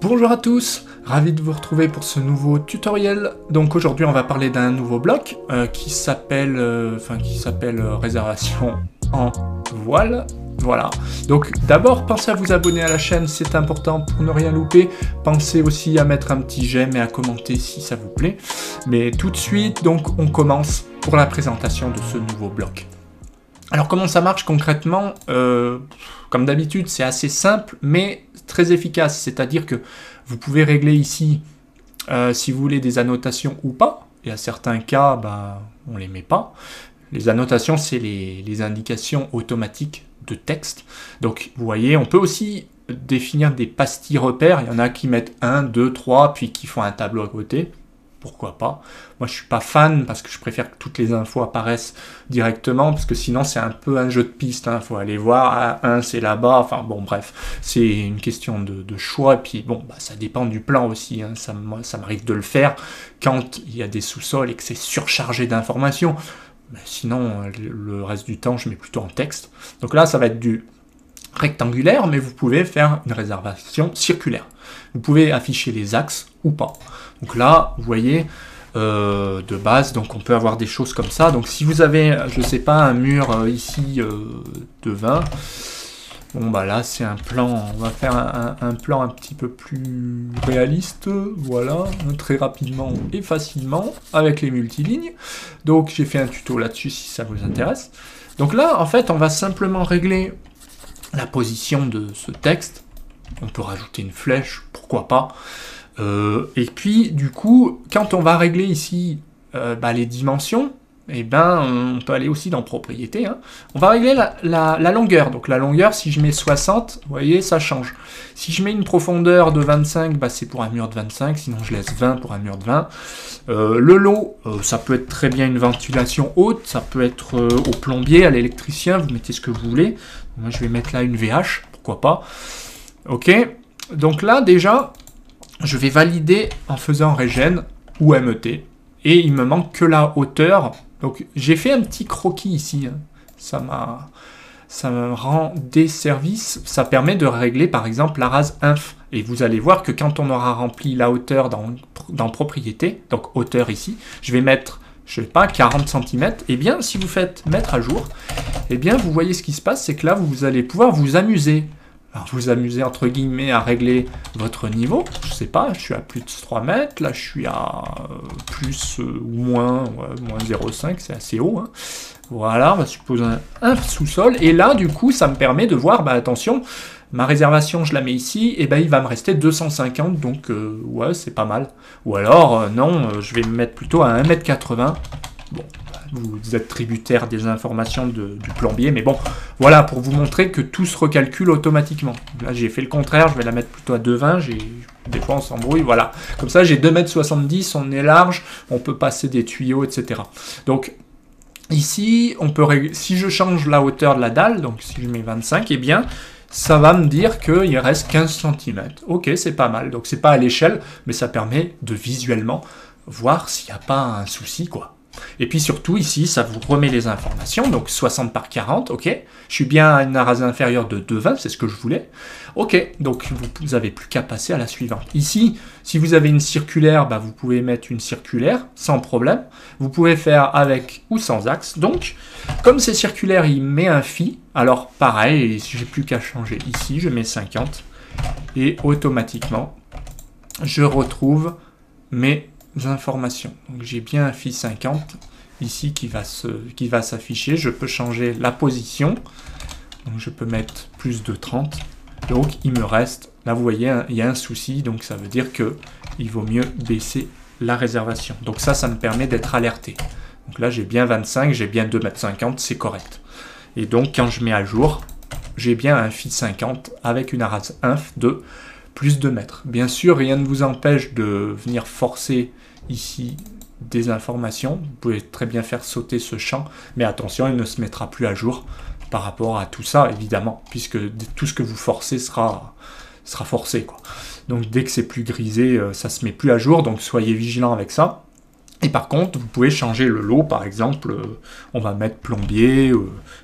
Bonjour à tous, ravi de vous retrouver pour ce nouveau tutoriel. Donc aujourd'hui on va parler d'un nouveau bloc qui s'appelle réservation en voile. Voilà, donc d'abord pensez à vous abonner à la chaîne, c'est important pour ne rien louper. Pensez aussi à mettre un petit j'aime et à commenter si ça vous plaît. Mais tout de suite, donc on commence pour la présentation de ce nouveau bloc. Alors comment ça marche concrètement? Comme d'habitude, c'est assez simple, mais très efficace. C'est-à-dire que vous pouvez régler ici si vous voulez des annotations ou pas. Et à certains cas, on ne les met pas. Les annotations, c'est les indications automatiques de texte. Donc vous voyez, on peut aussi définir des pastilles repères. Il y en a qui mettent 1, 2, 3, puis qui font un tableau à côté. Pourquoi pas? Moi, je suis pas fan parce que je préfère que toutes les infos apparaissent directement parce que sinon, c'est un peu un jeu de piste. Hein. Faut aller voir. Ah, 1, c'est là-bas. Enfin, bon, bref. C'est une question de choix. Et puis, bon, ça dépend du plan aussi. Hein. Ça m'arrive de le faire quand il y a des sous-sols et que c'est surchargé d'informations. Mais sinon, le reste du temps, je mets plutôt en texte. Donc là, ça va être du rectangulaire, mais vous pouvez faire une réservation circulaire. Vous pouvez afficher les axes ou pas. Donc là, vous voyez, de base, donc on peut avoir des choses comme ça. Donc si vous avez, je sais pas, un mur ici de 20, bon là c'est un plan, on va faire un plan un petit peu plus réaliste, voilà, très rapidement et facilement, avec les multilignes. Donc j'ai fait un tuto là-dessus si ça vous intéresse. Donc là, en fait, on va simplement régler la position de ce texte. On peut rajouter une flèche, pourquoi pas. Et puis, du coup, quand on va régler ici les dimensions, on peut aller aussi dans propriétés. Hein. On va régler la longueur. Donc la longueur, si je mets 60, vous voyez, ça change. Si je mets une profondeur de 25, c'est pour un mur de 25, sinon je laisse 20 pour un mur de 20. Le lot, ça peut être très bien une ventilation haute, ça peut être au plombier, à l'électricien, vous mettez ce que vous voulez. Moi, je vais mettre là une VH, pourquoi pas. Ok, donc là, déjà, je vais valider en faisant regen ou MET. Et il me manque que la hauteur. Donc, j'ai fait un petit croquis ici. Hein. Ça me rend des services. Ça permet de régler, par exemple, la rase inf. Et vous allez voir que quand on aura rempli la hauteur dans propriété, donc hauteur ici, je vais mettre, je sais pas, 40 cm. Eh bien, si vous faites mettre à jour, eh bien, vous voyez ce qui se passe, c'est que là, vous allez pouvoir vous amuser. Alors, vous amusez, entre guillemets, à régler votre niveau. Je sais pas, je suis à plus de 3 mètres. Là, je suis à plus ou moins 0,5. C'est assez haut. Hein. Voilà, on va supposer un sous-sol. Et là, du coup, ça me permet de voir, attention, ma réservation, je la mets ici. Et il va me rester 250. Donc, ouais, c'est pas mal. Ou alors, non, je vais me mettre plutôt à 1,80 m. Bon. Vous êtes tributaire des informations du plombier, mais bon, voilà, pour vous montrer que tout se recalcule automatiquement. Là, j'ai fait le contraire, je vais la mettre plutôt à 2,20, des fois on s'embrouille, voilà. Comme ça, j'ai 2,70 m, on est large, on peut passer des tuyaux, etc. Donc, ici, on peut régler, si je change la hauteur de la dalle, donc si je mets 25, eh bien, ça va me dire qu'il reste 15 cm. Ok, c'est pas mal, donc c'est pas à l'échelle, mais ça permet de visuellement voir s'il n'y a pas un souci, quoi. Et puis surtout ici, ça vous remet les informations, donc 60 par 40, ok. Je suis bien à une rase inférieure de 2,20, c'est ce que je voulais. Ok, donc vous n'avez plus qu'à passer à la suivante. Ici, si vous avez une circulaire, vous pouvez mettre une circulaire, sans problème. Vous pouvez faire avec ou sans axe. Donc, comme c'est circulaire, il met un phi. Alors pareil, j'ai plus qu'à changer ici, je mets 50. Et automatiquement, je retrouve mes informations. Donc j'ai bien un phi 50 ici qui va s'afficher. Je peux changer la position. Donc je peux mettre plus de 30. Donc il me reste, là vous voyez, il y a un souci. Donc ça veut dire que il vaut mieux baisser la réservation. Donc ça me permet d'être alerté. Donc là j'ai bien 25, j'ai bien 2,50 m, c'est correct. Et donc quand je mets à jour, j'ai bien un phi 50 avec une rase inf de plus de mètres. Bien sûr, rien ne vous empêche de venir forcer ici des informations. Vous pouvez très bien faire sauter ce champ, mais attention, il ne se mettra plus à jour par rapport à tout ça, évidemment, puisque tout ce que vous forcez sera forcé, quoi. Donc dès que c'est plus grisé, ça se met plus à jour, donc soyez vigilants avec ça. Et par contre, vous pouvez changer le lot, par exemple, on va mettre plombier,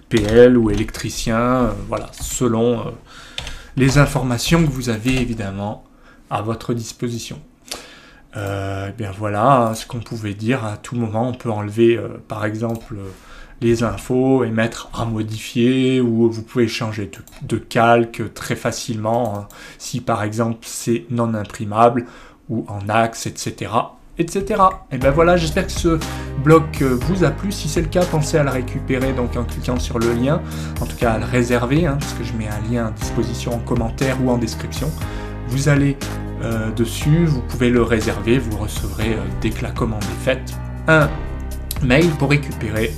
PL ou électricien, voilà, selon les informations que vous avez évidemment à votre disposition. Bien voilà ce qu'on pouvait dire. À tout moment, on peut enlever par exemple les infos et mettre à modifier, ou vous pouvez changer de calque très facilement hein, si par exemple c'est non imprimable ou en axe, etc. etc. Et ben voilà, j'espère que ce bloc vous a plu. Si c'est le cas, pensez à le récupérer donc en cliquant sur le lien, en tout cas à le réserver, hein, parce que je mets un lien à disposition en commentaire ou en description. Vous allez dessus, vous pouvez le réserver, vous recevrez dès que la commande est faite un mail pour récupérer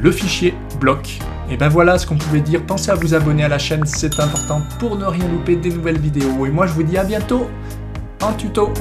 le fichier bloc. Et ben voilà ce qu'on pouvait dire. Pensez à vous abonner à la chaîne, c'est important pour ne rien louper des nouvelles vidéos. Et moi je vous dis à bientôt en tuto.